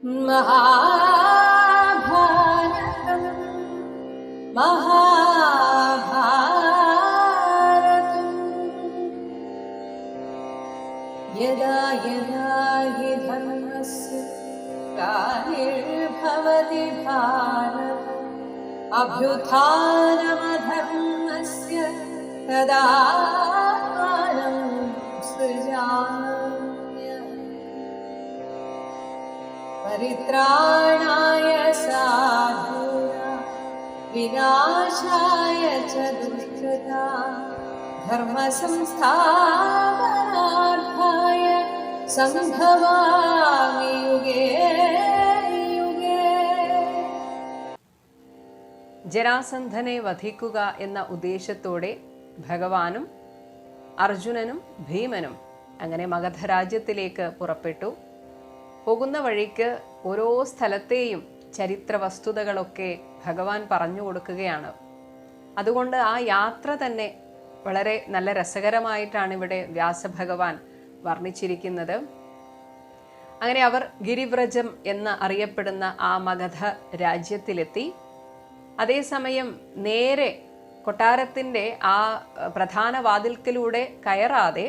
महाभारतं महाभारतं यदा यदा हि धर्मस्य ग्लानिर्भवति भारत अभ्युत्थानमधर्मस्य तदात्मानं सृजाम्यहम् परित्राणाय साधूनां विनाशाय च दुष्कृतां धर्मसंस्थापनार्थाय सम्भवामि युगे युगे. ജരാസന്ധനെ വധിക്കുക എന്ന ഉദ്ദേശത്തോടെ ഭഗവാനും അർജുനനും ഭീമനും അങ്ങനെ മഗധരാജ്യത്തിലേക്ക് പുറപ്പെട്ടു. പോകുന്ന വഴിക്ക് ഓരോ സ്ഥലത്തെയും ചരിത്ര വസ്തുതകളൊക്കെ ഭഗവാൻ പറഞ്ഞു കൊടുക്കുകയാണ്. അതുകൊണ്ട് ആ യാത്ര തന്നെ വളരെ നല്ല രസകരമായിട്ടാണ് ഇവിടെ വ്യാസഭഗവാൻ വർണ്ണിച്ചിരിക്കുന്നത്. അങ്ങനെ അവർ ഗിരിവ്രജം എന്ന് അറിയപ്പെടുന്ന ആ മഗധ രാജ്യത്തിലെത്തി. അതേസമയം നേരെ കൊട്ടാരത്തിൻ്റെ ആ പ്രധാന വാതിൽക്കലൂടെ കയറാതെ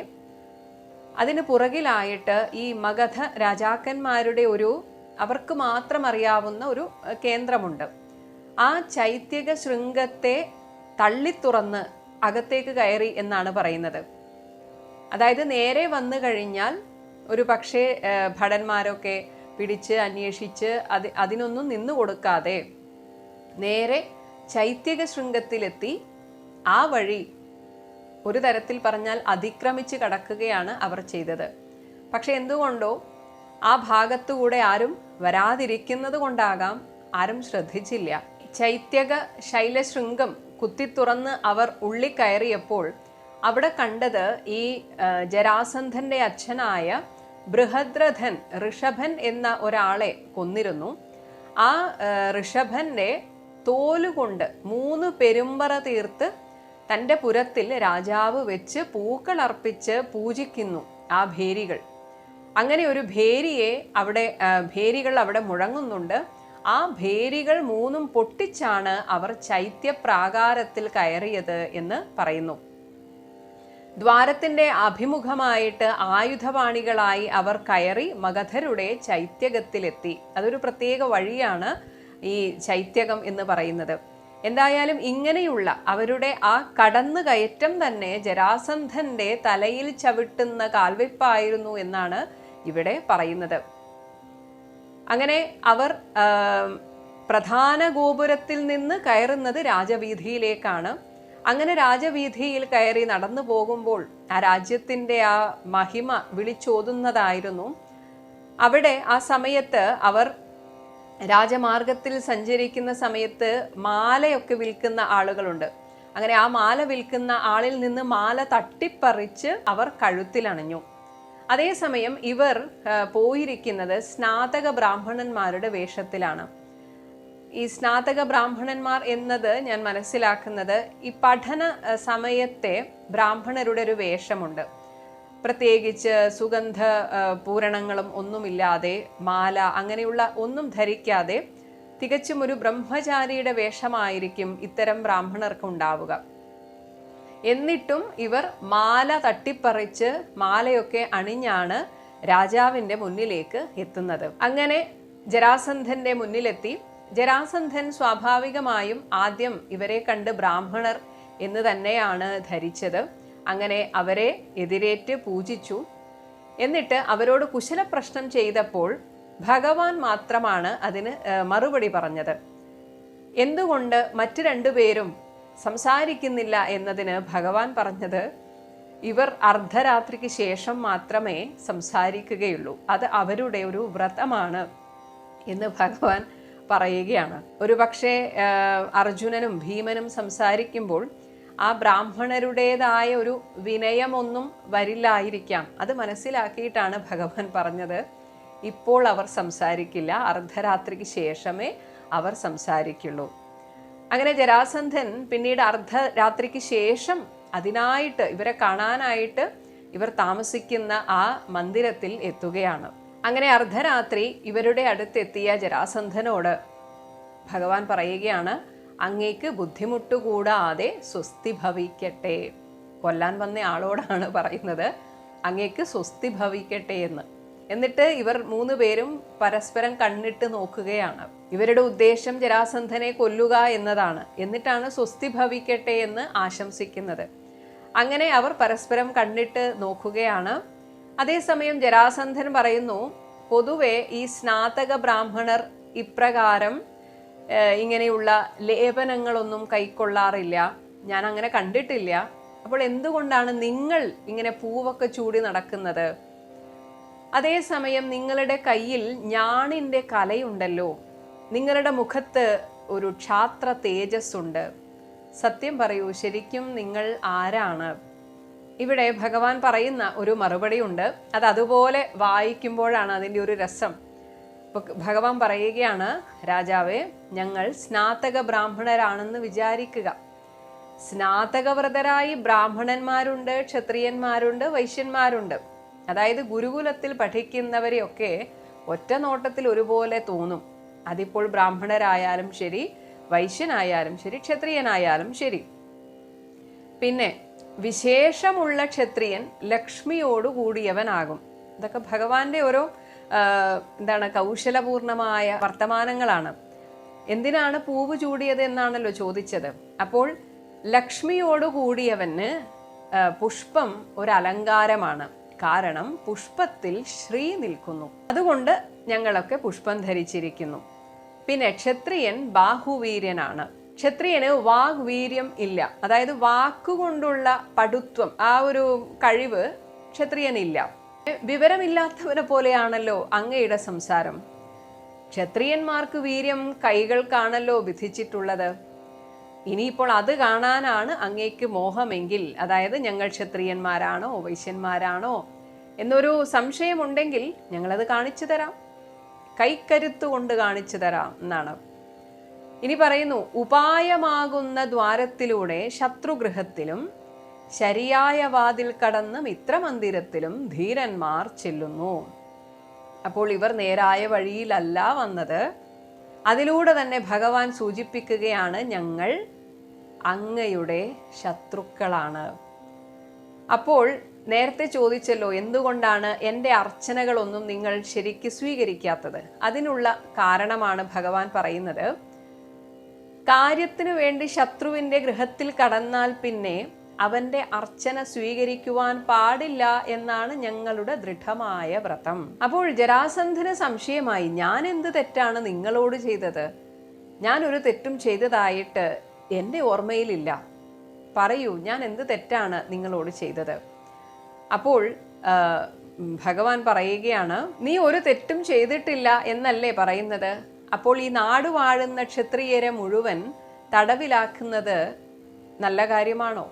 അതിന് പുറകിലായിട്ട് ഈ മഗധ രാജാക്കന്മാരുടെ അവർക്ക് മാത്രം അറിയാവുന്ന ഒരു കേന്ദ്രമുണ്ട്. ആ ചൈത്യക ശൃംഗത്തെ തള്ളിത്തുറന്ന് അകത്തേക്ക് കയറി എന്നാണ് പറയുന്നത്. അതായത് നേരെ വന്നു കഴിഞ്ഞാൽ ഒരു പക്ഷേ ഭടന്മാരൊക്കെ പിടിച്ച് അന്വേഷിച്ച് അതിനൊന്നും നിന്നു കൊടുക്കാതെ നേരെ ചൈത്യക ശൃംഗത്തിലെത്തി ആ വഴി ഒരു തരത്തിൽ പറഞ്ഞാൽ അതിക്രമിച്ച് കടക്കുകയാണ് അവർ ചെയ്തത്. പക്ഷെ എന്തുകൊണ്ടോ ആ ഭാഗത്തുകൂടെ ആരും വരാതിരിക്കുന്നത് കൊണ്ടാകാം ആരും ശ്രദ്ധിച്ചില്ല. ചൈത്യക ശൈലശൃംഗം കുത്തിത്തുറന്ന് അവർ ഉള്ളിക്കയറിയപ്പോൾ അവിടെ കണ്ടത് ഈ ജരാസന്ധന്റെ അച്ഛനായ ബൃഹദ്രഥൻ ഋഷഭൻ എന്ന ഒരാളെ കൊന്നിരുന്നു. ആ ഋഷഭന്റെ തോലുകൊണ്ട് 3 പെരുമ്പറ തീർത്ത് തൻ്റെ പുരത്തിൽ രാജാവ് വെച്ച് പൂക്കൾ അർപ്പിച്ച് പൂജിക്കുന്നു ആ ഭേരികൾ. അങ്ങനെ ഒരു ഭേരികൾ അവിടെ മുഴങ്ങുന്നുണ്ട്. ആ ഭേരികൾ 3 പൊട്ടിച്ചാണ് അവർ ചൈത്യപ്രാകാരത്തിൽ കയറിയത് എന്ന് പറയുന്നു. ദ്വാരത്തിന്റെ അഭിമുഖമായിട്ട് ആയുധപാണികളായി അവർ കയറി മഗധരുടെ ചൈത്യകത്തിലെത്തി. അതൊരു പ്രത്യേക വഴിയാണ് ഈ ചൈത്യകം എന്ന് പറയുന്നത്. എന്തായാലും ഇങ്ങനെയുള്ള അവരുടെ ആ കടന്നു കയറ്റം തന്നെ ജരാസന്ധന്റെ തലയിൽ ചവിട്ടുന്ന കാൽവെപ്പായിരുന്നു എന്നാണ് ഇവിടെ പറയുന്നത്. അങ്ങനെ അവർ പ്രധാന ഗോപുരത്തിൽ നിന്ന് കയറുന്നത് രാജവീഥിയിലേക്കാണ്. അങ്ങനെ രാജവീഥിയിൽ കയറി നടന്നു പോകുമ്പോൾ ആ രാജ്യത്തിൻ്റെ ആ മഹിമ വിളിച്ചോതുന്നതായിരുന്നു. അവിടെ ആ സമയത്ത് അവർ രാജമാർഗത്തിൽ സഞ്ചരിക്കുന്ന സമയത്ത് മാലയൊക്കെ വിൽക്കുന്ന ആളുകളുണ്ട്. അങ്ങനെ ആ മാല വിൽക്കുന്ന ആളിൽ നിന്ന് മാല തട്ടിപ്പറിച്ച് അവർ കഴുത്തിലണിഞ്ഞു. അതേസമയം ഇവർ പോയിരിക്കുന്നത് സ്നാതക ബ്രാഹ്മണന്മാരുടെ വേഷത്തിലാണ്. ഈ സ്നാതക ബ്രാഹ്മണന്മാർ എന്നത് ഞാൻ മനസ്സിലാക്കുന്നത് ഈ പഠന സമയത്തെ ബ്രാഹ്മണരുടെ ഒരു വേഷമുണ്ട്. പ്രത്യേകിച്ച് സുഗന്ധ പൂരണങ്ങളും ഒന്നുമില്ലാതെ മാല അങ്ങനെയുള്ള ഒന്നും ധരിക്കാതെ തികച്ചും ഒരു ബ്രഹ്മചാരിയുടെ വേഷമായിരിക്കും ഇത്തരം ബ്രാഹ്മണർക്ക് ഉണ്ടാവുക. എന്നിട്ടും ഇവർ മാല തട്ടിപ്പറിച്ച് മാലയൊക്കെ അണിഞ്ഞാണ് രാജാവിൻ്റെ മുന്നിലേക്ക് എത്തുന്നത്. അങ്ങനെ ജരാസന്ധന്റെ മുന്നിലെത്തി. ജരാസന്ധൻ സ്വാഭാവികമായും ആദ്യം ഇവരെ കണ്ട് ബ്രാഹ്മണർ എന്ന് തന്നെയാണ് ധരിച്ചത്. അങ്ങനെ അവരെ എതിരേറ്റ് പൂജിച്ചു. എന്നിട്ട് അവരോട് കുശലപ്രശ്നം ചെയ്തപ്പോൾ ഭഗവാൻ മാത്രമാണ് അതിന് മറുപടി പറഞ്ഞത്. എന്തുകൊണ്ട് മറ്റു 2 പേരും സംസാരിക്കുന്നില്ല എന്നതിന് ഭഗവാൻ പറഞ്ഞത് ഇവർ അർദ്ധരാത്രിക്ക് ശേഷം മാത്രമേ സംസാരിക്കുകയുള്ളൂ, അത് അവരുടെ ഒരു വ്രതമാണ് എന്ന് ഭഗവാൻ പറയുകയാണ്. ഒരു പക്ഷേ അർജുനനും ഭീമനും സംസാരിക്കുമ്പോൾ ആ ബ്രാഹ്മണരുടേതായ ഒരു വിനയമൊന്നും വരില്ലായിരിക്കാം. അത് മനസ്സിലാക്കിയിട്ടാണ് ഭഗവാൻ പറഞ്ഞത് ഇപ്പോൾ അവർ സംസാരിക്കില്ല, അർദ്ധരാത്രിക്ക് ശേഷമേ അവർ സംസാരിക്കുള്ളൂ. അങ്ങനെ ജരാസന്ധൻ പിന്നീട് അർദ്ധരാത്രിക്ക് ശേഷം അതിനായിട്ട് ഇവരെ കാണാനായിട്ട് ഇവർ താമസിക്കുന്ന ആ മന്ദിരത്തിൽ എത്തുകയാണ്. അങ്ങനെ അർദ്ധരാത്രി ഇവരുടെ അടുത്തെത്തിയ ജരാസന്ധനോട് ഭഗവാൻ പറയുകയാണ്, അങ്ങേക്ക് ബുദ്ധിമുട്ടുകൂടാതെ സ്വസ്തി ഭവിക്കട്ടെ. കൊല്ലാൻ വന്ന ആളോടാണ് പറയുന്നത് അങ്ങേക്ക് സ്വസ്തി ഭവിക്കട്ടെ എന്ന്. എന്നിട്ട് ഇവർ 3 പേരും പരസ്പരം കണ്ണിട്ട് നോക്കുകയാണ്. ഇവരുടെ ഉദ്ദേശം ജരാസന്ധനെ കൊല്ലുക എന്നതാണ്. എന്നിട്ടാണ് സ്വസ്തി ഭവിക്കട്ടെ എന്ന് ആശംസിക്കുന്നത്. അങ്ങനെ അവർ പരസ്പരം കണ്ണിട്ട് നോക്കുകയാണ്. അതേസമയം ജരാസന്ധൻ പറയുന്നു, പൊതുവെ ഈ സ്നാതക ബ്രാഹ്മണർ ഇപ്രകാരം ഇങ്ങനെയുള്ള ലേപനങ്ങളൊന്നും കൈക്കൊള്ളാറില്ല, ഞാൻ അങ്ങനെ കണ്ടിട്ടില്ല. അപ്പോൾ എന്തുകൊണ്ടാണ് നിങ്ങൾ ഇങ്ങനെ പൂവൊക്കെ ചൂടി നടക്കുന്നത്? അതേസമയം നിങ്ങളുടെ കയ്യിൽ ഞാണിൻ്റെ കലയുണ്ടല്ലോ, നിങ്ങളുടെ മുഖത്ത് ഒരു ക്ഷാത്ര തേജസ്സുണ്ട്. സത്യം പറയൂ, ശരിക്കും നിങ്ങൾ ആരാണ്? ഇവിടെ ഭഗവാൻ പറയുന്ന ഒരു മറുപടി ഉണ്ട്. അത് അതുപോലെ വായിക്കുമ്പോഴാണ് അതിൻ്റെ ഒരു രസം. ഭഗവാൻ പറയുകയാണ്, രാജാവേ, ഞങ്ങൾ സ്നാതക ബ്രാഹ്മണരാണെന്ന് വിചാരിക്കുക. സ്നാതകവ്രതരായി ബ്രാഹ്മണന്മാരുണ്ട്, ക്ഷത്രിയന്മാരുണ്ട്, വൈശ്യന്മാരുണ്ട്. അതായത് ഗുരുകുലത്തിൽ പഠിക്കുന്നവരെയൊക്കെ ഒറ്റ നോട്ടത്തിൽ ഒരുപോലെ തോന്നും. അതിപ്പോൾ ബ്രാഹ്മണരായാലും ശരി, വൈശ്യനായാലും ശരി, ക്ഷത്രിയനായാലും ശരി. പിന്നെ വിശേഷമുള്ള ക്ഷത്രിയൻ ലക്ഷ്മിയോട് കൂടിയവനാകും. ഇതൊക്കെ ഭഗവാന്റെ ഓരോ കൗശലപൂർണമായ വർത്തമാനങ്ങളാണ്. എന്തിനാണ് പൂവ് ചൂടിയത് എന്നാണല്ലോ ചോദിച്ചത്. അപ്പോൾ ലക്ഷ്മിയോട് കൂടിയവന് പുഷ്പം ഒരു അലങ്കാരമാണ്. കാരണം പുഷ്പത്തിൽ ശ്രീ നിൽക്കുന്നു, അതുകൊണ്ട് ഞങ്ങളൊക്കെ പുഷ്പം ധരിച്ചിരിക്കുന്നു. പിന്നെ ക്ഷത്രിയൻ ബാഹുവീര്യനാണ്. ക്ഷത്രിയന് വാഗ്വീര്യം ഇല്ല. അതായത് വാക്കുകൊണ്ടുള്ള പടുത്വം, ആ ഒരു കഴിവ് ക്ഷത്രിയനില്ല. വിവരമില്ലാത്തവനെ പോലെയാണല്ലോ അങ്ങയുടെ സംസാരം. ക്ഷത്രിയന്മാർക്ക് വീര്യം കൈകൾക്കാണല്ലോ വിധിച്ചിട്ടുള്ളത്. ഇനിയിപ്പോൾ അത് കാണാനാണ് അങ്ങേക്ക് മോഹമെങ്കിൽ, അതായത് ഞങ്ങൾ ക്ഷത്രിയന്മാരാണോ വൈശ്യന്മാരാണോ എന്നൊരു സംശയമുണ്ടെങ്കിൽ ഞങ്ങളത് കാണിച്ചു തരാം, കൈക്കരുത്തുകൊണ്ട് കാണിച്ചു തരാം എന്നാണ്. ഇനി പറയുന്നു, ഉപായമാകുന്ന ദ്വാരത്തിലൂടെ ശത്രുഗൃഹത്തിലും ശരിയായ വാതിൽ കടന്ന് മിത്രമന്ദിരത്തിലും ധീരന്മാർ ചെല്ലുന്നു. അപ്പോൾ ഇവർ നേരായ വഴിയിലല്ല വന്നത്. അതിലൂടെ തന്നെ ഭഗവാൻ സൂചിപ്പിക്കുകയാണ്, ഞങ്ങൾ അങ്ങയുടെ ശത്രുക്കളാണ്. അപ്പോൾ നേരത്തെ ചോദിച്ചല്ലോ, എന്തുകൊണ്ടാണ് എൻ്റെ അർച്ചനകളൊന്നും നിങ്ങൾ ശരിക്ക് സ്വീകരിക്കാത്തത്? അതിനുള്ള കാരണമാണ് ഭഗവാൻ പറയുന്നത്. കാര്യത്തിനു വേണ്ടി ശത്രുവിൻ്റെ ഗൃഹത്തിൽ കടന്നാൽ പിന്നെ അവൻ്റെ അർച്ചന സ്വീകരിക്കുവാൻ പാടില്ല എന്നാണ് ഞങ്ങളുടെ ദൃഢമായ വ്രതം. അപ്പോൾ ജരാസന്ധന് സംശയമായി, ഞാൻ എന്ത് തെറ്റാണ് നിങ്ങളോട് ചെയ്തത്? ഞാനൊരു തെറ്റും ചെയ്തതായിട്ട് എൻ്റെ ഓർമ്മയിലില്ല. പറയൂ, ഞാൻ എന്ത് തെറ്റാണ് നിങ്ങളോട് ചെയ്തത്? അപ്പോൾ ഭഗവാൻ പറയുകയാണ്, നീ ഒരു തെറ്റും ചെയ്തിട്ടില്ല എന്നല്ലേ പറയുന്നത്? അപ്പോൾ ഈ നാട് വാഴുന്ന ക്ഷത്രിയരെ മുഴുവൻ തടവിലാക്കുന്നത് നല്ല കാര്യമാണോ?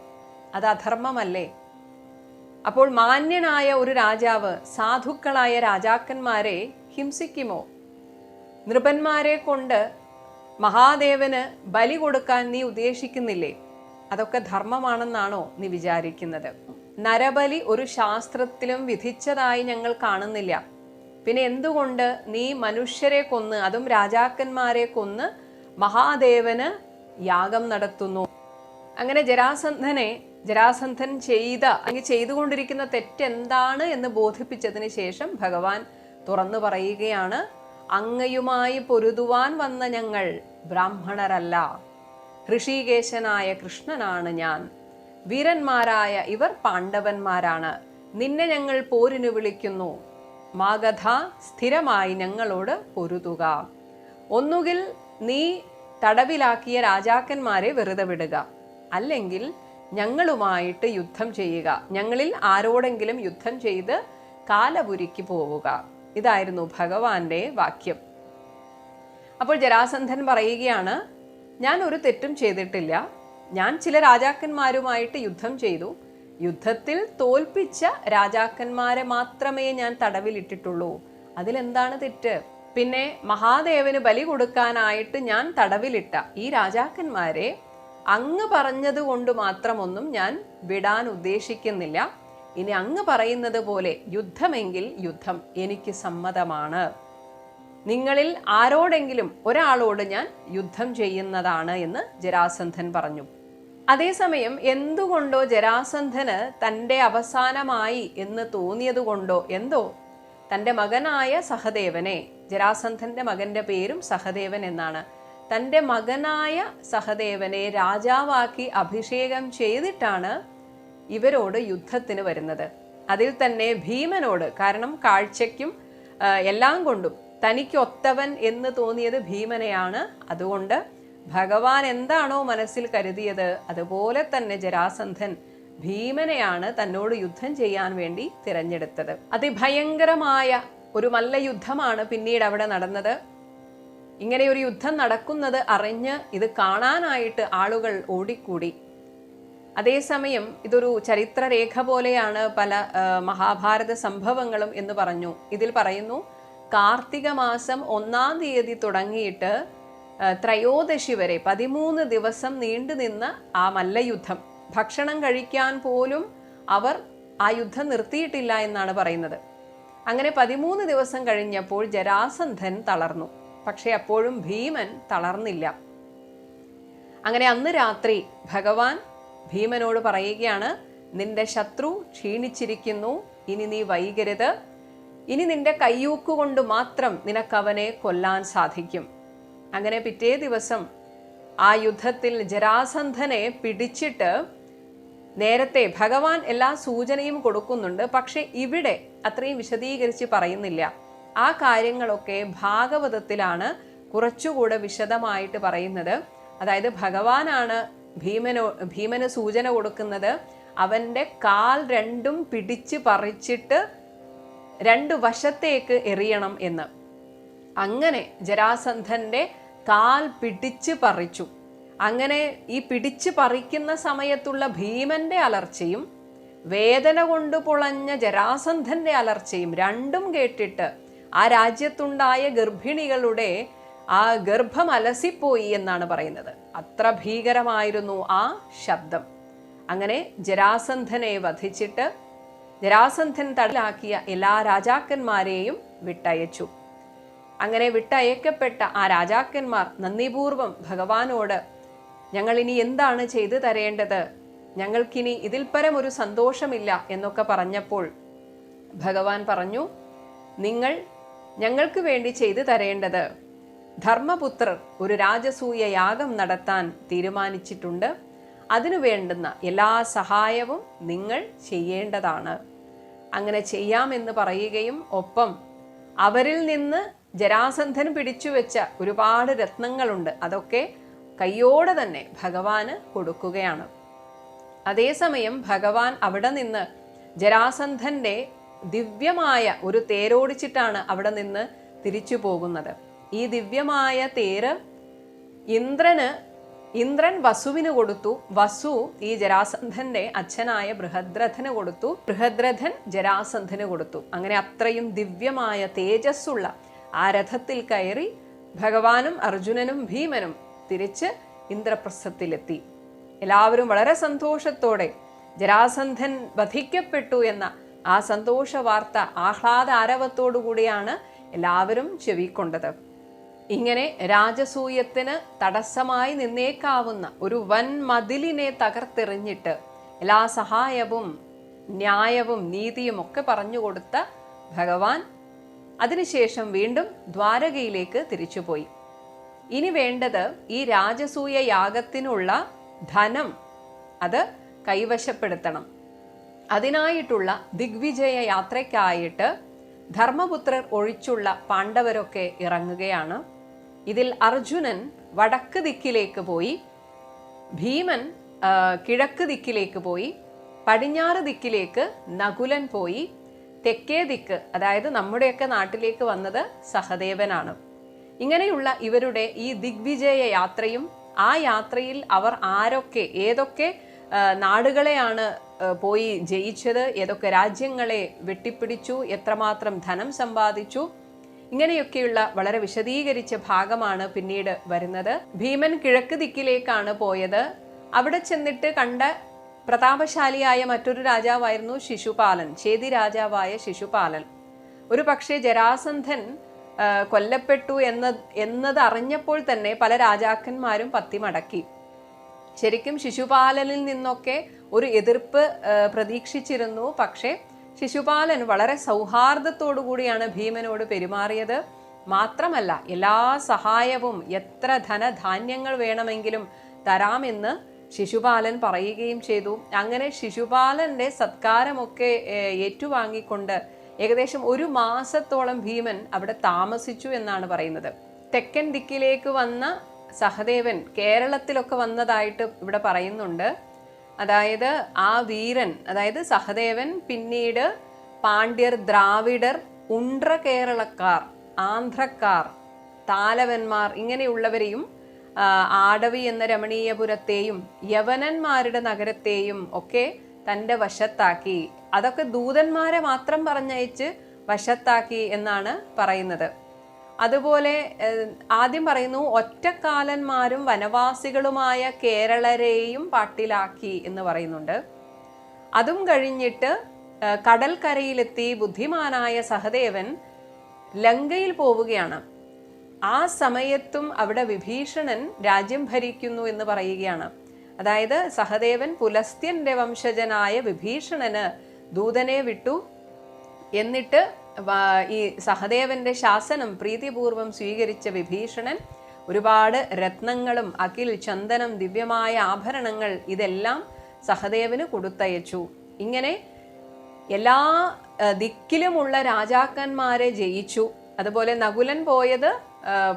അത് അധർമ്മമല്ലേ? അപ്പോൾ മാന്യനായ ഒരു രാജാവ് സാധുക്കളായ രാജാക്കന്മാരെ ഹിംസിക്കുമോ? നൃപന്മാരെ കൊണ്ട് മഹാദേവന് ബലി കൊടുക്കാൻ നീ ഉദ്ദേശിക്കുന്നില്ലേ? അതൊക്കെ ധർമ്മമാണെന്നാണോ നീ വിചാരിക്കുന്നത്? നരബലി ഒരു ശാസ്ത്രത്തിലും വിധിച്ചതായി ഞങ്ങൾ കാണുന്നില്ല. പിന്നെ എന്തുകൊണ്ട് നീ മനുഷ്യരെ കൊന്ന്, അതും രാജാക്കന്മാരെ കൊന്ന് മഹാദേവന് യാഗം നടത്തുന്നു? അങ്ങനെ ജരാസന്ധൻ ചെയ്തുകൊണ്ടിരിക്കുന്ന തെറ്റെന്താണ് എന്ന് ബോധിപ്പിച്ചതിന് ശേഷം ഭഗവാൻ തുറന്നു പറയുകയാണ്, അങ്ങയുമായി പൊരുതുവാൻ വന്ന ഞങ്ങൾ ബ്രാഹ്മണരല്ല, ഋഷികേശനായ കൃഷ്ണനാണ് ഞാൻ. വീരന്മാരായ ഇവർ പാണ്ഡവന്മാരാണ്. നിന്നെ ഞങ്ങൾ പോരിന് വിളിക്കുന്നു. മാഗധ, സ്ഥിരമായി ഞങ്ങളോട് പൊരുതുക. ഒന്നുകിൽ നീ തടവിലാക്കിയ രാജാക്കന്മാരെ വെറുതെ വിടുക, അല്ലെങ്കിൽ ഞങ്ങളുമായിട്ട് യുദ്ധം ചെയ്യുക. ഞങ്ങളിൽ ആരോടെങ്കിലും യുദ്ധം ചെയ്ത് കാലപുരിക്ക് പോവുക. ഇതായിരുന്നു ഭഗവാന്റെ വാക്യം. അപ്പോൾ ജരാസന്ധൻ പറയുകയാണ്, ഞാൻ ഒരു തെറ്റും ചെയ്തിട്ടില്ല. ഞാൻ ചില രാജാക്കന്മാരുമായിട്ട് യുദ്ധം ചെയ്തു. യുദ്ധത്തിൽ തോൽപ്പിച്ച രാജാക്കന്മാരെ മാത്രമേ ഞാൻ തടവിലിട്ടിട്ടുള്ളൂ. അതിലെന്താണ് തെറ്റ്? പിന്നെ മഹാദേവന് ബലി കൊടുക്കാനായിട്ട് ഞാൻ തടവിലിട്ട ഈ രാജാക്കന്മാരെ അങ്ങ് പറഞ്ഞത് കൊണ്ട് മാത്രമൊന്നും ഞാൻ വിടാൻ ഉദ്ദേശിക്കുന്നില്ല. ഇനി അങ്ങ് പറയുന്നത് പോലെ യുദ്ധമെങ്കിൽ യുദ്ധം എനിക്ക് സമ്മതമാണ്. നിങ്ങളിൽ ആരോടെങ്കിലും ഒരാളോട് ഞാൻ യുദ്ധം ചെയ്യുന്നതാണ് എന്ന് ജരാസന്ധൻ പറഞ്ഞു. അതേസമയം എന്തുകൊണ്ടോ ജരാസന്ധന് തൻ്റെ അവസാനമായി എന്ന് തോന്നിയതുകൊണ്ടോ എന്തോ തൻ്റെ മകനായ സഹദേവനെ, ജരാസന്ധന്റെ മകന്റെ പേരും സഹദേവൻ എന്നാണ്, തൻ്റെ മകനായ സഹദേവനെ രാജാവാക്കി അഭിഷേകം ചെയ്തിട്ടാണ് ഇവരോട് യുദ്ധത്തിന് വരുന്നത്. അതിൽ തന്നെ ഭീമനോട്, കാരണം കാഴ്ചയ്ക്കും എല്ലാം കൊണ്ടും തനിക്കൊത്തവൻ എന്ന് തോന്നിയത് ഭീമനെയാണ്. അതുകൊണ്ട് ഭഗവാൻ എന്താണോ മനസ്സിൽ കരുതിയത് അതുപോലെ തന്നെ ജരാസന്ധൻ ഭീമനെയാണ് തന്നോട് യുദ്ധം ചെയ്യാൻ വേണ്ടി തിരഞ്ഞെടുത്തത്. അതിഭയങ്കരമായ ഒരു മല്ലയുദ്ധമാണ് പിന്നീട് അവിടെ നടന്നത്. ഇങ്ങനെ ഒരു യുദ്ധം നടക്കുന്നത് അറിഞ്ഞ് ഇത് കാണാനായിട്ട് ആളുകൾ ഓടിക്കൂടി. അതേസമയം ഇതൊരു ചരിത്രരേഖ പോലെയാണ് പല മഹാഭാരത സംഭവങ്ങളും എന്ന് പറഞ്ഞു. ഇതിൽ പറയുന്നു, കാർത്തിക മാസം 1-ാം തീയതി തുടങ്ങിയിട്ട് ത്രയോദശി വരെ 13 ദിവസം നീണ്ടു നിന്ന ആ മല്ലയുദ്ധം, ഭക്ഷണം കഴിക്കാൻ പോലും അവർ ആ യുദ്ധം നിർത്തിയിട്ടില്ല എന്നാണ് പറയുന്നത്. അങ്ങനെ 13 ദിവസം കഴിഞ്ഞപ്പോൾ ജരാസന്ധൻ തളർന്നു. പക്ഷെ അപ്പോഴും ഭീമൻ തളർന്നില്ല. അങ്ങനെ അന്ന് രാത്രി ഭഗവാൻ ഭീമനോട് പറയുകയാണ്, നിന്റെ ശത്രു ക്ഷീണിച്ചിരിക്കുന്നു, ഇനി നീ വൈകരുത്. ഇനി നിന്റെ കയ്യൂക്കുകൊണ്ട് മാത്രം നിനക്കവനെ കൊല്ലാൻ സാധിക്കും. അങ്ങനെ പിറ്റേ ദിവസം ആ യുദ്ധത്തിൽ ജരാസന്ധനെ പിടിച്ചിട്ട്, നേരത്തെ ഭഗവാൻ എല്ലാ സൂചനയും കൊടുക്കുന്നുണ്ട്, പക്ഷെ ഇവിടെ അത്രയും വിശദീകരിച്ച് പറയുന്നില്ല. ആ കാര്യങ്ങളൊക്കെ ഭാഗവതത്തിലാണ് കുറച്ചുകൂടെ വിശദമായിട്ട് പറയുന്നത്. അതായത് ഭഗവാനാണ് ഭീമന് സൂചന കൊടുക്കുന്നത്, അവൻ്റെ കാൽ രണ്ടും പിടിച്ച് പറിച്ചിട്ട് 2 വശത്തേക്ക് എറിയണം എന്ന്. അങ്ങനെ ജരാസന്ധന്റെ കാൽ പിടിച്ച് പറിച്ചു. അങ്ങനെ ഈ പിടിച്ച് പറിക്കുന്ന സമയത്തുള്ള ഭീമന്റെ അലർച്ചയും വേദന കൊണ്ട് പൊളഞ്ഞ ജരാസന്ധന്റെ അലർച്ചയും രണ്ടും കേട്ടിട്ട് ആ രാജ്യത്തുണ്ടായ ഗർഭിണികളുടെ ആ ഗർഭം അലസിപ്പോയി എന്നാണ് പറയുന്നത്. അത്ര ഭീകരമായിരുന്നു ആ ശബ്ദം. അങ്ങനെ ജരാസന്ധനെ വധിച്ചിട്ട് ജരാസന്ധൻ തടലാക്കിയ എല്ലാ രാജാക്കന്മാരെയും വിട്ടയച്ചു. അങ്ങനെ വിട്ടയക്കപ്പെട്ട ആ രാജാക്കന്മാർ നന്ദിപൂർവം ഭഗവാനോട്, ഞങ്ങളിനി എന്താണ് ചെയ്തു തരേണ്ടത്, ഞങ്ങൾക്കിനി ഇതിൽ പരം ഒരു സന്തോഷമില്ല എന്നൊക്കെ പറഞ്ഞപ്പോൾ ഭഗവാൻ പറഞ്ഞു, നിങ്ങൾ ഞങ്ങൾക്ക് വേണ്ടി ചെയ്തു തരേണ്ടത്, ധർമ്മപുത്രർ ഒരു രാജസൂയ യാഗം നടത്താൻ തീരുമാനിച്ചിട്ടുണ്ട്. അതിനു വേണ്ടുന്ന എല്ലാ സഹായവും നിങ്ങൾ ചെയ്യേണ്ടതാണ്. അങ്ങനെ ചെയ്യാമെന്ന് പറയുകയും ഒപ്പം അവരിൽ നിന്ന് ജരാസന്ധൻ പിടിച്ചു വെച്ച ഒരുപാട് രത്നങ്ങളുണ്ട്, അതൊക്കെ കയ്യോടെ തന്നെ ഭഗവാന് കൊടുക്കുകയാണ്. അതേസമയം ഭഗവാൻ അവിടെ നിന്ന് ജരാസന്ധന്റെ ദിവ്യമായ ഒരു തേരോടിച്ചിട്ടാണ് അവിടെ നിന്ന് തിരിച്ചു പോകുന്നത്. ഈ ദിവ്യമായ തേര് ഇന്ദ്രൻ വസുവിന് കൊടുത്തു. വസു ഈ ജരാസന്ധന്റെ അച്ഛനായ ബൃഹദ്രഥന് കൊടുത്തു. ബൃഹദ്രഥൻ ജരാസന്ധന് കൊടുത്തു. അങ്ങനെ അത്രയും ദിവ്യമായ തേജസ്സുള്ള ആ രഥത്തിൽ കയറി ഭഗവാനും അർജുനനും ഭീമനും തിരിച്ച് ഇന്ദ്രപ്രസ്ഥത്തിലെത്തി. എല്ലാവരും വളരെ സന്തോഷത്തോടെ ജരാസന്ധൻ വധിക്കപ്പെട്ടു എന്ന ആ സന്തോഷ വാർത്ത ആഹ്ലാദ ആരവത്തോടു കൂടിയാണ് എല്ലാവരും ചെവിക്കൊണ്ടത്. ഇങ്ങനെ രാജസൂയത്തിന് തടസ്സമായി നിന്നേക്കാവുന്ന ഒരു വൻ മതിലിനെ തകർത്തെറിഞ്ഞിട്ട് എല്ലാ സഹായവും ന്യായവും നീതിയും ഒക്കെ പറഞ്ഞുകൊടുത്ത ഭഗവാൻ അതിനുശേഷം വീണ്ടും ദ്വാരകയിലേക്ക് തിരിച്ചുപോയി. ഇനി വേണ്ടത് ഈ രാജസൂയ യാഗത്തിനുള്ള ധനം അത് കൈവശപ്പെടുത്തണം. അതിനായിട്ടുള്ള ദിഗ്വിജയ യാത്രയ്ക്കായിട്ട് ധർമ്മപുത്രർ ഒഴിച്ചുള്ള പാണ്ഡവരൊക്കെ ഇറങ്ങുകയാണ്. ഇതിൽ അർജുനൻ വടക്ക് ദിക്കിലേക്ക് പോയി, ഭീമൻ കിഴക്ക് ദിക്കിലേക്ക് പോയി, പടിഞ്ഞാറ് ദിക്കിലേക്ക് നകുലൻ പോയി, തെക്കേ ദിക്ക് അതായത് നമ്മുടെയൊക്കെ നാട്ടിലേക്ക് വന്നത് സഹദേവനാണ്. ഇങ്ങനെയുള്ള ഇവരുടെ ഈ ദിഗ്വിജയ യാത്രയും ആ യാത്രയിൽ അവർ ഏതൊക്കെ നാടുകളെയാണ് പോയി ജയിച്ചത്, ഏതൊക്കെ രാജ്യങ്ങളെ വെട്ടിപ്പിടിച്ചു, എത്രമാത്രം ധനം സമ്പാദിച്ചു, ഇങ്ങനെയൊക്കെയുള്ള വളരെ വിശദീകരിച്ച ഭാഗമാണ് പിന്നീട് വരുന്നത്. ഭീമൻ കിഴക്ക് ദിക്കിലേക്കാണ് പോയത്. അവിടെ ചെന്നിട്ട് കണ്ട പ്രതാപശാലിയായ മറ്റൊരു രാജാവായിരുന്നു ശിശുപാലൻ, ചേതി രാജാവായ ശിശുപാലൻ. ഒരു പക്ഷേ ജരാസന്ധൻ കൊല്ലപ്പെട്ടു എന്നത് അറിഞ്ഞപ്പോൾ തന്നെ പല രാജാക്കന്മാരും പത്തിമടക്കി. ശരിക്കും ശിശുപാലനിൽ നിന്നൊക്കെ ഒരു എതിർപ്പ് പ്രതീക്ഷിച്ചിരുന്നു. പക്ഷേ ശിശുപാലൻ വളരെ സൗഹാർദ്ദത്തോടു കൂടിയാണ് ഭീമനോട് പെരുമാറിയത്. മാത്രമല്ല എല്ലാ സഹായവും എത്ര ധനധാന്യങ്ങൾ വേണമെങ്കിലും തരാമെന്ന് ശിശുപാലൻ പറയുകയും ചെയ്തു. അങ്ങനെ ശിശുപാലന്റെ സത്കാരമൊക്കെ ഏറ്റുവാങ്ങിക്കൊണ്ട് ഏകദേശം 1 മാസത്തോളം ഭീമൻ അവിടെ താമസിച്ചു എന്നാണ് പറയുന്നത്. തെക്കൻ ദിക്കിലേക്ക് വന്ന സഹദേവൻ കേരളത്തിലൊക്കെ വന്നതായിട്ട് ഇവിടെ പറയുന്നുണ്ട്. അതായത് ആ വീരൻ, അതായത് സഹദേവൻ പിന്നീട് പാണ്ഡ്യർ, ദ്രാവിഡർ, ഉണ്ട്ര കേരളക്കാർ, ആന്ധ്രക്കാർ, താലവന്മാർ ഇങ്ങനെയുള്ളവരെയും ആടവി എന്ന രമണീയപുരത്തെയും യവനന്മാരുടെ നഗരത്തെയും ഒക്കെ തൻ്റെ വശത്താക്കി. അതൊക്കെ ദൂതന്മാരെ മാത്രം പറഞ്ഞയച്ച് വശത്താക്കി എന്നാണ് പറയുന്നത്. അതുപോലെ ആദ്യം പറയുന്നു ഒറ്റക്കാലന്മാരും വനവാസികളുമായ കേരളരെയും പാട്ടിലാക്കി എന്ന് പറയുന്നുണ്ട്. അതും കഴിഞ്ഞിട്ട് കടൽക്കരയിലെത്തി ബുദ്ധിമാനായ സഹദേവൻ ലങ്കയിൽ പോവുകയാണ്. ആ സമയത്തും അവിടെ വിഭീഷണൻ രാജ്യം ഭരിക്കുന്നു എന്ന് പറയുകയാണ്. അതായത് സഹദേവൻ പുലസ്ത്യന്റെ വംശജനായ വിഭീഷണന് ദൂതനെ വിട്ടു. എന്നിട്ട് ഈ സഹദേവന്റെ ശാസനം പ്രീതിപൂർവം സ്വീകരിച്ച വിഭീഷണൻ ഒരുപാട് രത്നങ്ങളും അകിൽ, ചന്ദനം, ദിവ്യമായ ആഭരണങ്ങൾ ഇതെല്ലാം സഹദേവന് കൊടുത്തയച്ചു. ഇങ്ങനെ എല്ലാ ദിക്കിലുമുള്ള രാജാക്കന്മാരെ ജയിച്ചു. അതുപോലെ നകുലൻ പോയത്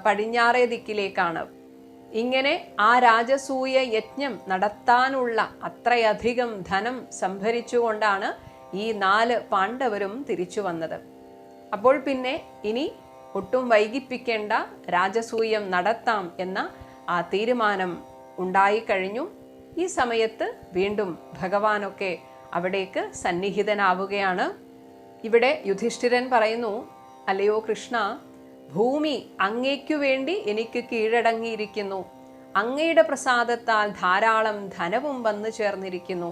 പടിഞ്ഞാറേ ദിക്കിലേക്കാണ്. ഇങ്ങനെ ആ രാജസൂയ യജ്ഞം നടത്താനുള്ള അത്രയധികം ധനം സംഭരിച്ചുകൊണ്ടാണ് ഈ 4 പാണ്ഡവരും തിരിച്ചു വന്നത്. അപ്പോൾ പിന്നെ ഇനി ഒട്ടും വൈകിപ്പിക്കേണ്ട, രാജസൂയം നടത്താം എന്ന ആ തീരുമാനം ഉണ്ടായിക്കഴിഞ്ഞു. ഈ സമയത്ത് വീണ്ടും ഭഗവാനൊക്കെ അവിടേക്ക് സന്നിഹിതനാവുകയാണ്. ഇവിടെ യുധിഷ്ഠിരൻ പറയുന്നു, അല്ലയോ കൃഷ്ണ, ഭൂമി അങ്ങയ്ക്കു വേണ്ടി എനിക്ക് കീഴടങ്ങിയിരിക്കുന്നു. അങ്ങയുടെ പ്രസാദത്താൽ ധാരാളം ധനവും വന്നു ചേർന്നിരിക്കുന്നു.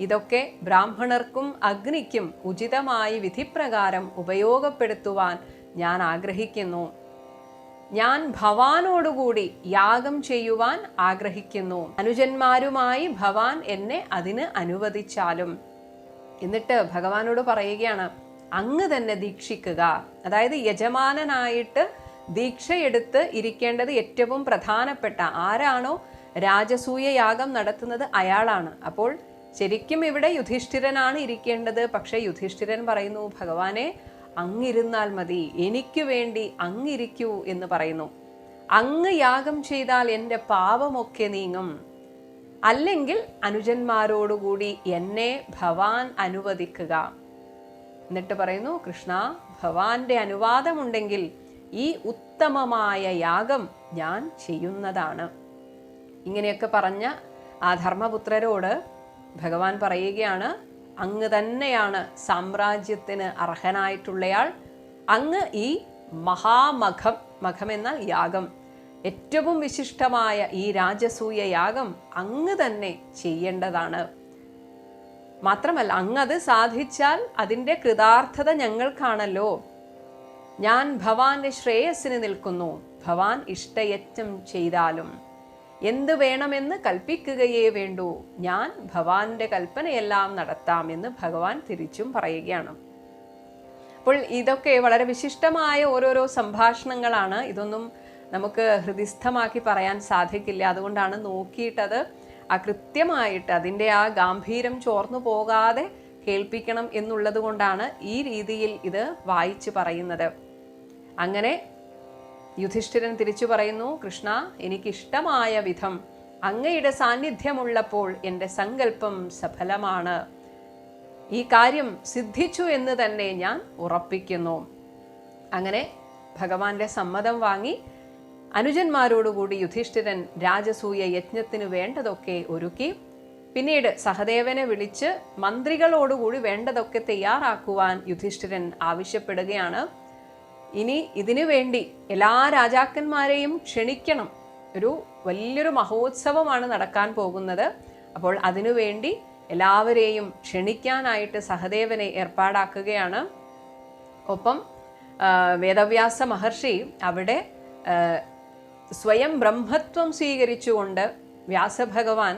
ഇതൊക്കെ ബ്രാഹ്മണർക്കും അഗ്നിക്കും ഉചിതമായി വിധിപ്രകാരം ഉപയോഗപ്പെടുത്തുവാൻ ഞാൻ ആഗ്രഹിക്കുന്നു. ഞാൻ ഭവാനോടുകൂടി യാഗം ചെയ്യുവാൻ ആഗ്രഹിക്കുന്നു. അനുജന്മാരുമായി ഭവാൻ എന്നെ അതിന് അനുവദിച്ചാലും. എന്നിട്ട് ഭഗവാനോട് പറയുകയാണ്, അങ്ങ് തന്നെ ദീക്ഷിക്കുക. അതായത് യജമാനനായിട്ട് ദീക്ഷയെടുത്ത് ഇരിക്കേണ്ടത് ഏറ്റവും പ്രധാനപ്പെട്ട ആരാണോ രാജസൂയ യാഗം നടത്തുന്നത് അയാളാണ്. അപ്പോൾ ശരിക്കും ഇവിടെ യുധിഷ്ഠിരനാണ് ഇരിക്കേണ്ടത്. പക്ഷേ യുധിഷ്ഠിരൻ പറയുന്നു, ഭഗവാനെ അങ്ങിരുന്നാൽ മതി, എനിക്ക് വേണ്ടി അങ്ങിരിക്കൂ എന്ന് പറയുന്നു. അങ്ങ് യാഗം ചെയ്താൽ എൻ്റെ പാപമൊക്കെ നീങ്ങും. അല്ലെങ്കിൽ അനുജന്മാരോടുകൂടി എന്നെ ഭവാൻ അനുവദിക്കുക. എന്നിട്ട് പറയുന്നു, കൃഷ്ണ, ഭവാന്റെ അനുവാദമുണ്ടെങ്കിൽ ഈ ഉത്തമമായ യാഗം ഞാൻ ചെയ്യുന്നതാണ്. ഇങ്ങനെയൊക്കെ പറഞ്ഞ ആ ധർമ്മപുത്രരോട് ഭഗവാൻ പറയുകയാണ്, അങ്ങ് തന്നെയാണ് സാമ്രാജ്യത്തിന് അർഹനായിട്ടുള്ളയാൾ. അങ്ങ് ഈ മഹാമഖം, മഖം എന്നാൽ യാഗം, ഏറ്റവും വിശിഷ്ടമായ ഈ രാജസൂയ യാഗം അങ്ങ് തന്നെ ചെയ്യേണ്ടതാണ്. മാത്രമല്ല, അങ്ങത് സാധിച്ചാൽ അതിൻ്റെ കൃതാർത്ഥത ഞങ്ങൾക്കാണല്ലോ. ഞാൻ ഭവാന്റെ ശ്രേയസ്സിന് നിൽക്കുന്നു. ഭവാൻ ഇഷ്ടയജ്ഞം ചെയ്താലും എന്ത് വേണമെന്ന് കൽപ്പിക്കുകയേ വേണ്ടൂ. ഞാൻ ഭവാന്റെ കൽപ്പനയെല്ലാം നടത്താമെന്ന് ഭഗവാൻ തിരിച്ചും പറയുകയാണ്. അപ്പോൾ ഇതൊക്കെ വളരെ വിശിഷ്ടമായ ഓരോരോ സംഭാഷണങ്ങളാണ്. ഇതൊന്നും നമുക്ക് ഹൃദിസ്ഥമാക്കി പറയാൻ സാധിക്കില്ല. അതുകൊണ്ടാണ് നോക്കിയിട്ടത് കൃത്യമായിട്ട് അതിൻ്റെ ആ ഗാംഭീര്യം ചോർന്നു പോകാതെ കേൾപ്പിക്കണം എന്നുള്ളത് കൊണ്ടാണ് ഈ രീതിയിൽ ഇത് വായിച്ചു പറയുന്നത്. അങ്ങനെ യുധിഷ്ഠിരൻ തിരിച്ചു പറയുന്നു, കൃഷ്ണ, എനിക്കിഷ്ടമായ വിധം അങ്ങയുടെ സാന്നിധ്യമുള്ളപ്പോൾ എൻ്റെ സങ്കല്പം സഫലമാണ്. ഈ കാര്യം സിദ്ധിച്ചു എന്ന് തന്നെ ഞാൻ ഉറപ്പിക്കുന്നു. അങ്ങനെ ഭഗവാന്റെ സമ്മതം വാങ്ങി അനുജന്മാരോടുകൂടി യുധിഷ്ഠിരൻ രാജസൂയ യജ്ഞത്തിന് വേണ്ടതൊക്കെ ഒരുക്കി. പിന്നീട് സഹദേവനെ വിളിച്ച് മന്ത്രികളോടുകൂടി വേണ്ടതൊക്കെ തയ്യാറാക്കുവാൻ യുധിഷ്ഠിരൻ ആവശ്യപ്പെടുകയാണ്. ഇനി ഇതിനു വേണ്ടി എല്ലാ രാജാക്കന്മാരെയും ക്ഷണിക്കണം. വലിയൊരു മഹോത്സവമാണ് നടക്കാൻ പോകുന്നത്. അപ്പോൾ അതിനുവേണ്ടി എല്ലാവരെയും ക്ഷണിക്കാനായിട്ട് സഹദേവനെ ഏർപ്പാടാക്കുകയാണ്. ഒപ്പം വേദവ്യാസ മഹർഷി അവിടെ സ്വയം ബ്രഹ്മത്വം സ്വീകരിച്ചുകൊണ്ട് വ്യാസഭഗവാൻ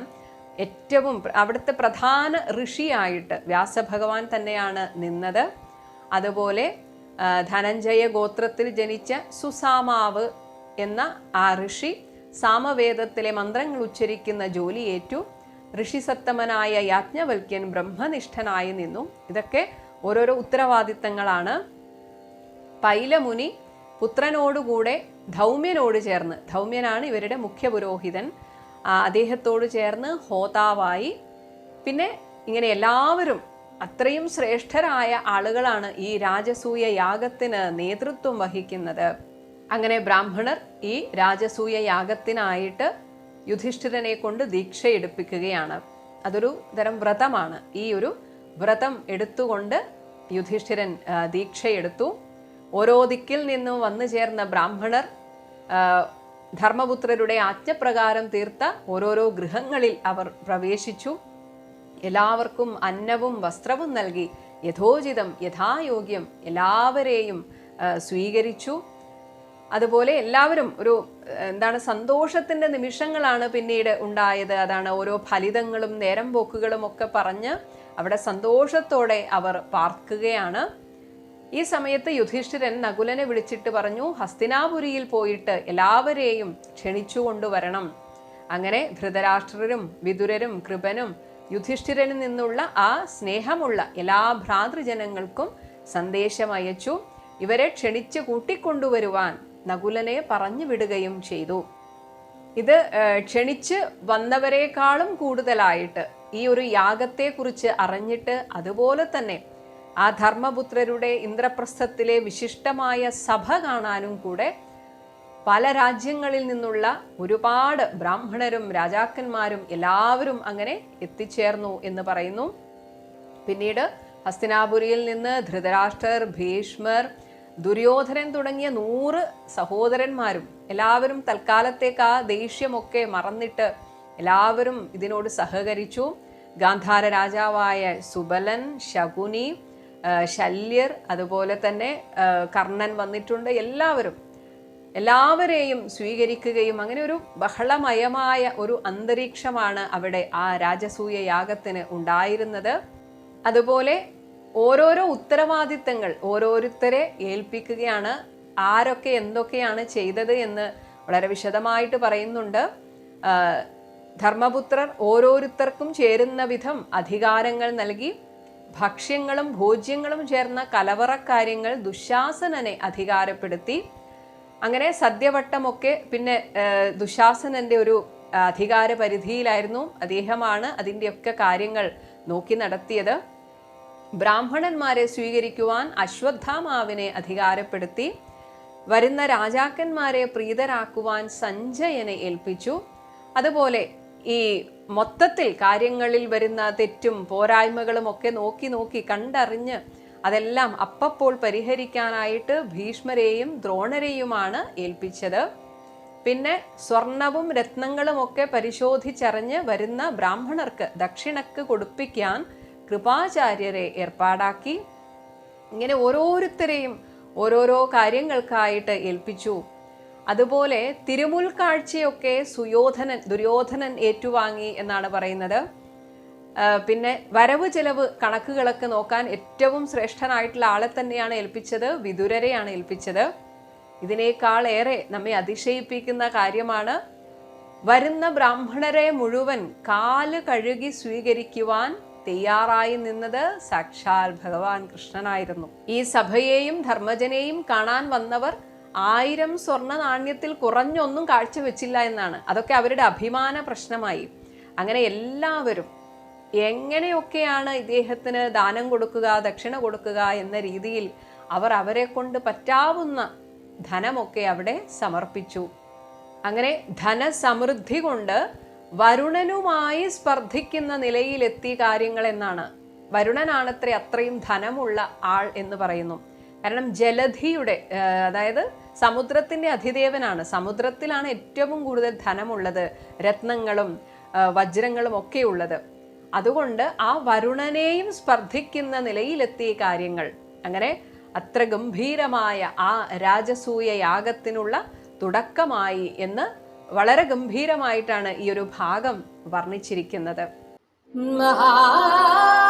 ഏറ്റവും അവിടുത്തെ പ്രധാന ഋഷിയായിട്ട് വ്യാസഭഗവാൻ തന്നെയാണ് നിന്നത്. അതുപോലെ ധനഞ്ജയ ഗോത്രത്തിൽ ജനിച്ച സുസാമാവ് എന്ന ആ ഋഷി സാമവേദത്തിലെ മന്ത്രങ്ങൾ ഉച്ചരിക്കുന്ന ജോലിയേറ്റു. ഋഷിസത്തമനായ യാജ്ഞവൽക്യൻ ബ്രഹ്മനിഷ്ഠനായി നിന്നു. ഇതൊക്കെ ഓരോരോ ഉത്തരവാദിത്തങ്ങളാണ്. പൈലമുനി പുത്രനോടുകൂടെ ധൗമ്യനോട് ചേർന്ന്, ധൗമ്യനാണ് ഇവരുടെ മുഖ്യ പുരോഹിതൻ, അദ്ദേഹത്തോട് ചേർന്ന് ഹോതാവായി. പിന്നെ ഇങ്ങനെ എല്ലാവരും അത്രയും ശ്രേഷ്ഠരായ ആളുകളാണ് ഈ രാജസൂയ യാഗത്തിന് നേതൃത്വം വഹിക്കുന്നത്. അങ്ങനെ ബ്രാഹ്മണർ ഈ രാജസൂയ യാഗത്തിനായിട്ട് യുധിഷ്ഠിരനെ കൊണ്ട് ദീക്ഷ എടുപ്പിക്കുകയാണ്. അതൊരു തരം വ്രതമാണ്. ഈ ഒരു വ്രതം എടുത്തുകൊണ്ട് യുധിഷ്ഠിരൻ ദീക്ഷയെടുത്തു. ഓരോ ദിക്കിൽ നിന്നും വന്നു ചേർന്ന ബ്രാഹ്മണർ ധർമ്മപുത്രരുടെ ആജ്ഞപ്രകാരം തീർത്ത ഓരോരോ ഗൃഹങ്ങളിൽ അവർ പ്രവേശിച്ചു. എല്ലാവർക്കും അന്നവും വസ്ത്രവും നൽകി യഥോചിതം യഥായോഗ്യം എല്ലാവരെയും സ്വീകരിച്ചു. അതുപോലെ എല്ലാവരും ഒരു സന്തോഷത്തിൻ്റെ നിമിഷങ്ങളാണ് പിന്നീട് ഉണ്ടായത്. അതാണ് ഓരോ ഫലിതങ്ങളും നേരം പോക്കുകളും ഒക്കെ പറഞ്ഞ് അവിടെ സന്തോഷത്തോടെ അവർ പാർക്കുകയാണ്. ഈ സമയത്ത് യുധിഷ്ഠിരൻ നകുലനെ വിളിച്ചിട്ട് പറഞ്ഞു, ഹസ്തിനാപുരിയിൽ പോയിട്ട് എല്ലാവരെയും ക്ഷണിച്ചു കൊണ്ടുവരണം. അങ്ങനെ ധൃതരാഷ്ട്രരും വിതുരരും കൃപനും യുധിഷ്ഠിരനിൽ നിന്നുള്ള ആ സ്നേഹമുള്ള എല്ലാ ഭ്രാതൃജനങ്ങൾക്കും സന്ദേശം അയച്ചു. ഇവരെ ക്ഷണിച്ച് കൂട്ടിക്കൊണ്ടുവരുവാൻ നകുലനെ പറഞ്ഞു വിടുകയും ചെയ്തു. ഇത് ക്ഷണിച്ച് വന്നവരെക്കാളും കൂടുതലായിട്ട് ഈ ഒരു യാഗത്തെക്കുറിച്ച് അറിഞ്ഞിട്ട് അതുപോലെ തന്നെ ആ ധർമ്മപുത്രരുടെ ഇന്ദ്രപ്രസ്ഥത്തിലെ വിശിഷ്ടമായ സഭ കാണാനും കൂടെ പല രാജ്യങ്ങളിൽ നിന്നുള്ള ഒരുപാട് ബ്രാഹ്മണരും രാജാക്കന്മാരും എല്ലാവരും അങ്ങനെ എത്തിച്ചേർന്നു എന്ന് പറയുന്നു. പിന്നീട് ഹസ്തിനാപുരിയിൽ നിന്ന് ധൃതരാഷ്ട്രർ, ഭീഷ്മർ, ദുര്യോധനൻ തുടങ്ങിയ 100 സഹോദരന്മാരും എല്ലാവരും തൽക്കാലത്തേക്ക് ആ ദേഷ്യമൊക്കെ മറന്നിട്ട് എല്ലാവരും ഇതിനോട് സഹകരിച്ചു. ഗാന്ധാര രാജാവായ സുബലൻ, ശകുനി, ശല്യർ, അതുപോലെ തന്നെ കർണൻ വന്നിട്ടുണ്ട്. എല്ലാവരെയും സ്വീകരിക്കുകയും അങ്ങനെ ഒരു ബഹളമയമായ ഒരു അന്തരീക്ഷമാണ് അവിടെ ആ രാജസൂയ യാഗത്തിന് ഉണ്ടായിരുന്നത്. അതുപോലെ ഓരോരോ ഉത്തരവാദിത്തങ്ങൾ ഓരോരുത്തരെ ഏൽപ്പിക്കുകയാണ്. ആരൊക്കെ എന്തൊക്കെയാണ് ചെയ്തത് എന്ന് വളരെ വിശദമായിട്ട് പറയുന്നുണ്ട്. ധർമ്മപുത്രർ ഓരോരുത്തർക്കും ചേരുന്ന വിധം അധികാരങ്ങൾ നൽകി. ഭക്ഷ്യങ്ങളും ഭോജ്യങ്ങളും ചേർന്ന കലവറക്കാര്യങ്ങൾ ദുശാസനനെ അധികാരപ്പെടുത്തി. അങ്ങനെ സദ്യവട്ടമൊക്കെ പിന്നെ ദുശാസനന്റെ ഒരു അധികാര പരിധിയിലായിരുന്നു. അദ്ദേഹമാണ് അതിൻ്റെയൊക്കെ കാര്യങ്ങൾ നോക്കി നടത്തിയത്. ബ്രാഹ്മണന്മാരെ സ്വീകരിക്കുവാൻ അശ്വത്ഥാമാവിനെ അധികാരപ്പെടുത്തി. വരുന്ന രാജാക്കന്മാരെ പ്രീതരാക്കുവാൻ സഞ്ജയനെ ഏൽപ്പിച്ചു. അതുപോലെ ഈ മൊത്തത്തിൽ കാര്യങ്ങളിൽ വരുന്ന തെറ്റും പോരായ്മകളും ഒക്കെ നോക്കി കണ്ടറിഞ്ഞ് അതെല്ലാം അപ്പപ്പോൾ പരിഹരിക്കാനായിട്ട് ഭീഷ്മരെയും ദ്രോണരെയുമാണ് ഏൽപ്പിച്ചത്. പിന്നെ സ്വർണവും രത്നങ്ങളും ഒക്കെ പരിശോധിച്ചറിഞ്ഞ് വരുന്ന ബ്രാഹ്മണർക്ക് ദക്ഷിണക്ക് കൊടുപ്പിക്കാൻ കൃപാചാര്യരെ ഏർപ്പാടാക്കി. ഇങ്ങനെ ഓരോരുത്തരെയും ഓരോരോ കാര്യങ്ങൾക്കായിട്ട് ഏൽപ്പിച്ചു. അതുപോലെ തിരുമുൽക്കാഴ്ചയൊക്കെ ദുര്യോധനൻ ഏറ്റുവാങ്ങി എന്നാണ് പറയുന്നത്. പിന്നെ വരവ് ചെലവ് കണക്കുകളൊക്കെ നോക്കാൻ ഏറ്റവും ശ്രേഷ്ഠനായിട്ടുള്ള ആളെ തന്നെയാണ് ഏൽപ്പിച്ചത്, വിതുരരെയാണ് ഏൽപ്പിച്ചത്. ഇതിനേക്കാൾ ഏറെ നമ്മെ അതിശയിപ്പിക്കുന്ന കാര്യമാണ് വരുന്ന ബ്രാഹ്മണരെ മുഴുവൻ കാല് കഴുകി സ്വീകരിക്കുവാൻ തയ്യാറായി നിന്നത് സാക്ഷാൽ ഭഗവാൻ കൃഷ്ണനായിരുന്നു. ഈ സഭയെയും ധർമ്മജനെയും കാണാൻ വന്നവർ 1000 സ്വർണ്ണ നാണ്യത്തിൽ കുറഞ്ഞൊന്നും കാഴ്ചവെച്ചില്ല എന്നാണ്. അതൊക്കെ അവരുടെ അഭിമാന പ്രശ്നമായി. അങ്ങനെ എല്ലാവരും എങ്ങനെയൊക്കെയാണ് ഇദ്ദേഹത്തിന് ദാനം കൊടുക്കുക, ദക്ഷിണ കൊടുക്കുക എന്ന രീതിയിൽ അവർ അവരെ കൊണ്ട് പറ്റാവുന്ന ധനമൊക്കെ അവിടെ സമർപ്പിച്ചു. അങ്ങനെ ധനസമൃദ്ധി കൊണ്ട് വരുണനുമായി സ്പർദ്ധിക്കുന്ന നിലയിലെത്തി കാര്യങ്ങൾ എന്നാണ്. വരുണനാണത്രേ അത്രയും ധനമുള്ള ആൾ എന്ന് പറയുന്നു. കാരണം ജലധിയുടെ അതായത് സമുദ്രത്തിൻ്റെ അധിദേവനാണ്. സമുദ്രത്തിലാണ് ഏറ്റവും കൂടുതൽ ധനമുള്ളത്, രത്നങ്ങളും വജ്രങ്ങളും ഒക്കെ ഉള്ളത്. അതുകൊണ്ട് ആ വരുണനെയും സ്പർദ്ധിക്കുന്ന നിലയിലെത്തിയ കാര്യങ്ങൾ. അങ്ങനെ അത്ര ഗംഭീരമായ ആ രാജസൂയ യാഗത്തിനുള്ള തുടക്കമായി എന്ന് വളരെ ഗംഭീരമായിട്ടാണ് ഈ ഒരു ഭാഗം വർണ്ണിച്ചിരിക്കുന്നത്. മഹാ